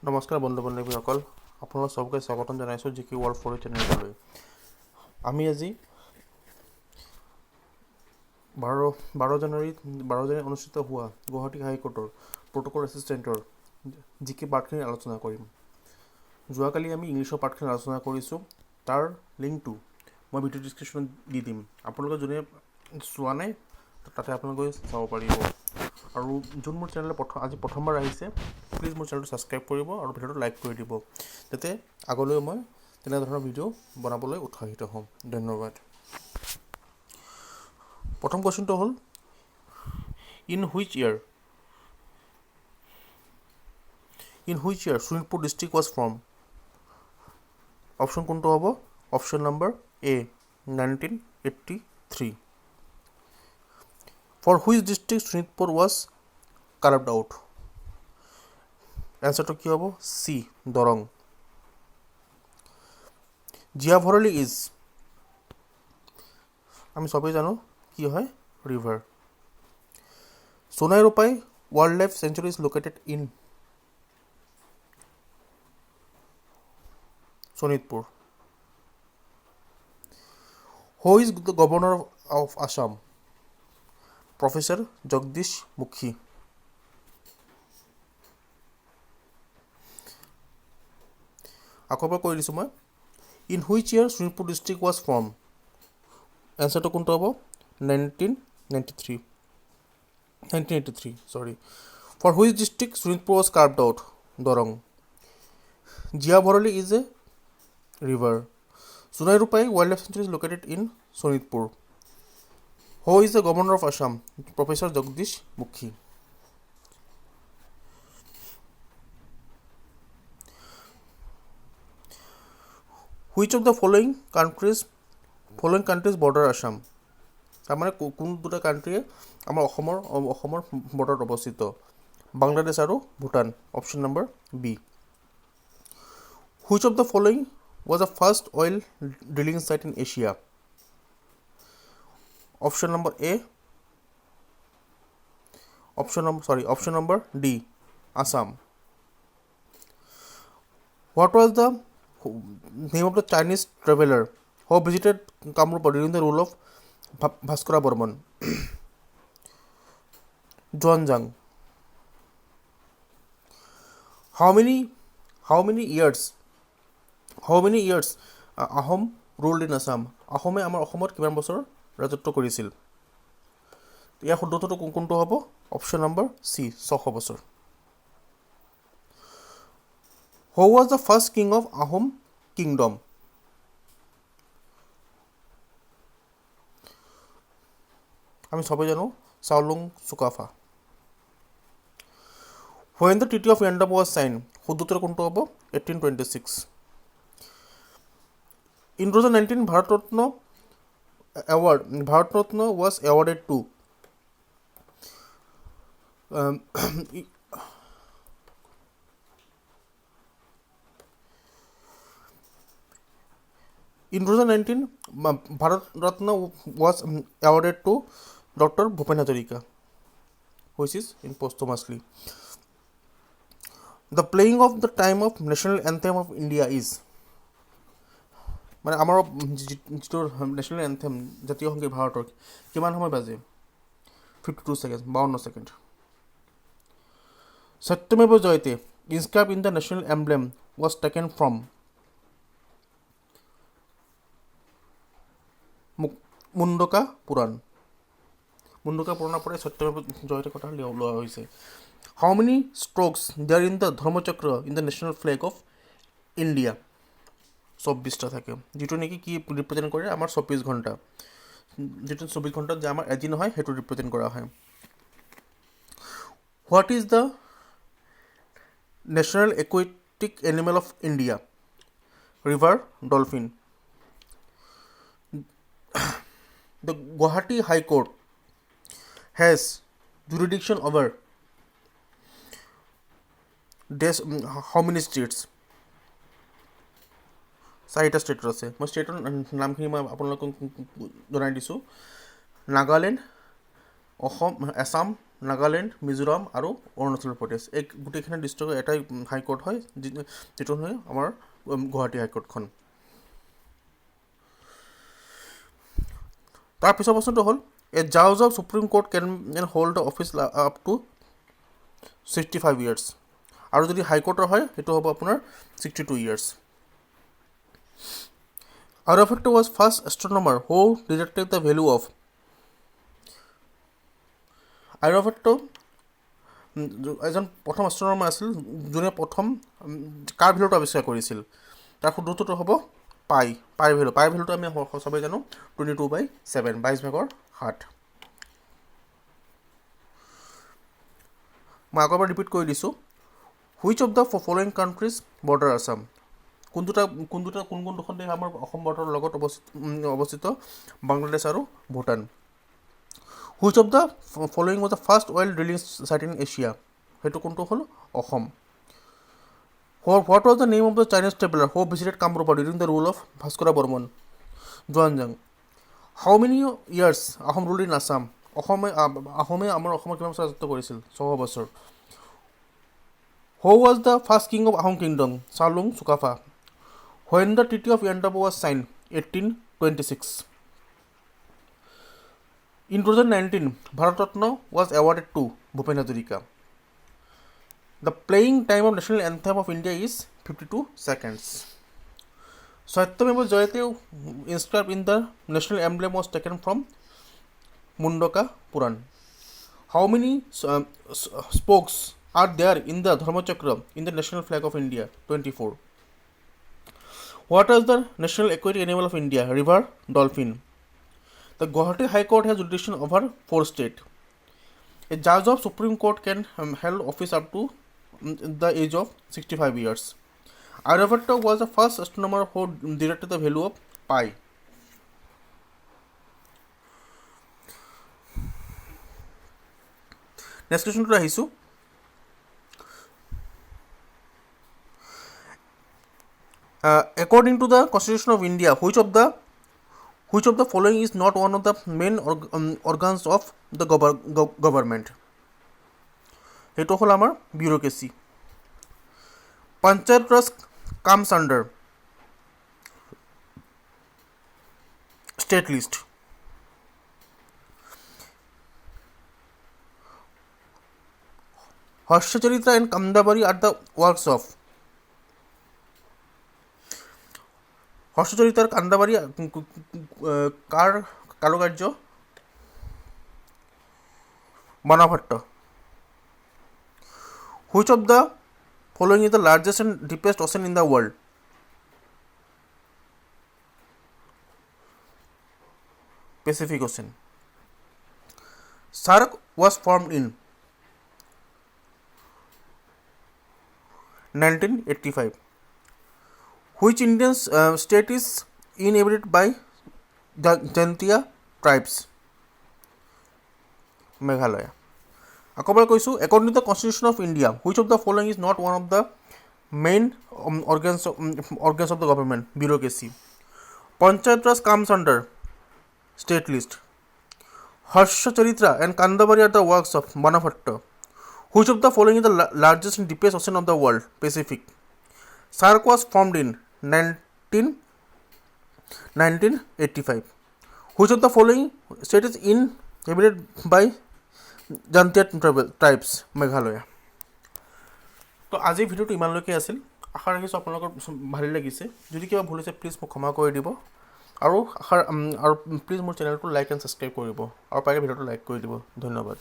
নমস্কাৰ বন্ধু বান্ধৱীসকল, আপোনালোক চবকে স্বাগতম জনাইছোঁ জিকি ৱৰ্ল্ড ফ'ৰ চেনেললৈ। আমি আজি 12 জানুৱাৰীত অনুষ্ঠিত হোৱা গুৱাহাটী হাইকোৰ্টৰ প্ৰট'কল এছিষ্টেণ্টৰ জিকি পাৰ্টখিনি আলোচনা কৰিম। যোৱাকালি আমি ইংলিছৰ পাৰ্টখিনি আলোচনা কৰিছোঁ। তাৰ লিংকটো মই ভিডিঅ' ডিছক্ৰিপশ্যনত দি দিম। আপোনালোকে যোনে চোৱা নাই তাতে আপোনালোকে চাব পাৰিব। আৰু যোন মোৰ চেনেললৈ আজি প্ৰথমবাৰ আহিছে, প্লিজ মোৰ চেনেলটো ছাবস্ক্ৰাইব কৰিব আৰু ভিডিঅ'টো লাইক কৰি দিব, যাতে আগলৈ মই তেনেধৰণৰ ভিডিঅ' বনাবলৈ উৎসাহিত হ'ম। ধন্যবাদ। প্ৰথম কুৱেশ্যনটো হ'ল, in which year Sonitpur district was formed? Option কোনটো হ'ব? Option number A 1983। For which district Sonitpur was carved out? এনচাৰটো কি হ'ব? চি দৰং। জিয়া ভৰলী ইজ, আমি সবেই জানো কি হয়? River. Sonai Rupai wild life sanctuary is located in Sonitpur. Who is the governor of Assam? Professor Jagdish Mukhi. আকৌ এবাৰ কৈ দিছোঁ মই, in which year Sonitpur district was formed? এনচাৰটো কোনটো হ'ব? 1983 sorry. For which district Sonitpur was carved out? Darrang. Jia Bharali is a river. Sonai Rupai wild life sanctuary is located in Sonitpur. Who is the governor of Assam? Professor Jagdish Mukhi. Which of the following countries border Assam? তাৰমানে কোন দুটা কাণ্ট্ৰিয়ে আমাৰ অসমৰ বৰ্ডাৰত অৱস্থিত? বাংলাদেশ আৰু Bhutan. Option number B. Which of the following was the first oil drilling site in Asia? Option number A. Option number D, Assam. What was the name of the Chinese traveller who visited Kamrup during the rule of Bhaskar Barman? Xuanzang. How many years Ahom ruled in Assam? আহোমে আমাৰ অসমত কিমান বছৰ ৰাজত্ব কৰিছিল? ইয়াৰ শুদ্ধটো কোনটো হ'ব? Option number চি, 600 বছৰ। Who was the first king of Ahom kingdom? আমি সবাই জানো Chaolung Sukaphaa. When the Treaty of Yandabo was signed? শুদ্ধটোৰ কোনটো হ'ব? 1826। In 2019 Bharat Ratna was awarded to In 2019 Bharat Ratna was awarded to Dr. Bhupen Hazarika, which is in posthumously. The playing of the time of national anthem of India is, মানে আমাৰ যিটো national anthem জাতীয় সংগীত ভাৰতৰ কিমান সময় বাজে? 52 second, 52 second. Satyameva Jayate inscribed in the national emblem was taken from? Mundaka পুৰাণৰ পৰা সত্যমেৱ জয়তে কথা লোৱা হৈছে। How many strokes there in the Dharmachakra in the national flag of India? 24টা থাকে, যিটো নেকি কি ৰিপ্ৰেজেণ্ট কৰে? আমাৰ 24 ঘণ্টা, যিটো 24 ঘণ্টাত যে আমাৰ এদিন হয় সেইটো ৰিপ্ৰেজেণ্ট কৰা হয়। What is the national aquatic animal of India? River dolphin. The Guwahati High Court has jurisdiction over how many states? 4টা ষ্টেটৰ আছে। মই ষ্টেটৰ নামখিনি মই আপোনালোকক জনাই দিছোঁ। নাগালেণ্ড, অসম, আসাম, নাগালেণ্ড, মিজোৰাম আৰু অৰুণাচল প্ৰদেশ। এই গোটেইখিনি ডিষ্ট্ৰিক্টৰ এটাই হাইকোৰ্ট হয়, যিটো হয় আমাৰ গুৱাহাটী হাইকোৰ্টখন। তাৰ পিছৰ প্ৰশ্নটো হ'ল এ জাজ অফ সুপ্ৰিম কোৰ্ট কেন hold the office up to 65 years, আৰু যদি হাইকোৰ্টৰ হয় সেইটো হ'ব আপোনাৰ 62 years। Aryabhatta was first astronomer who detected the value of Aryabhatta এজন প্ৰথম এষ্ট্ৰনমাৰ আছিল যোনে প্ৰথম কাৰ ভেলুটো আৱিষ্কাৰ কৰিছিল। তাৰ শুদ্ধটো হ'ব পাইৰ ভেলুটো আমি সবেই জানো 22/7, 22/7। মই আকৌ এবাৰ ৰিপিট কৰি দিছোঁ, which of the following countries border Assam, কোন দুখন দেশ আমাৰ অসম বৰ্ডাৰৰ লগত অৱস্থিত, বাংলাদেশ আৰু Bhutan. Which of the following was the first oil drilling site in Asia, সেইটো কোনটো হ'ল Asom. What was the name of the Chinese traveller who visited Kamrupa during the rule of Bhaskar Barman, Xuanzang. How many years Ahom rule in Assam, আহোমে আমাৰ অসমত কিমান বছৰ ৰাজত্ব কৰিছিল, 6 বছৰ। Who was the first king of Ahom kingdom, Chaolung Sukaphaa. When the Treaty of Yantabu was signed, 1826. In 2019, Bharat Ratna was awarded to Bhupen Hazarika. The playing time of national anthem of India is 52 seconds. Satyameva Jayate inscribed in the national emblem was taken from Mundaka Puran. How many spokes are there in the Dharmachakra in the national flag of India? 24. What is the national aquatic animal of India? River dolphin. The Guwahati High Court has jurisdiction over 4 states. A judge of Supreme Court can hold office up to the age of 65 years. Aryabhatta was the first astronomer who detected the value of pi. Next question to Rahisu. According to the Constitution of India, which of the following is not one of the main organs of the government? Eto hol amar bureaucracy. Panchayat Raj comes under state list. Harshacharitra and Kandabari are the works of হর্ষচরিতার কান্দাবাড়ি কার কারুকার্য, Banabhatta. Which of the following is the largest and deepest ocean in the world? Pacific Ocean. SAARC was formed in 1985. Which Indian state is inhabited by the Jantia tribes? Meghalaya. Akobar koisu, according to the Constitution of India, which of the following is not one of the main organs of the government? Bureaucracy. Panchayat Raj comes under state list. Harshacharitra and Kandabari are the works of Banabhatta. Which of the following is the largest and deepest ocean of the world? Pacific. SAARC was formed in 1985. Which of the following state is inhabited by Jantia tribes? Meghalaya. তো আজিৰ ভিডিঅ'টো ইমানলৈকে আছিল। আশা ৰাখিছোঁ আপোনালোকৰ ভালেই লাগিছে। যদি কিবা ভুল হৈছে প্লিজ মোক ক্ষমা কৰি দিব, আৰু প্লিজ মোৰ চেনেলটো লাইক এণ্ড ছাবস্ক্ৰাইব কৰিব, আৰু পাৰিলে ভিডিঅ'টো লাইক কৰি দিব। ধন্যবাদ।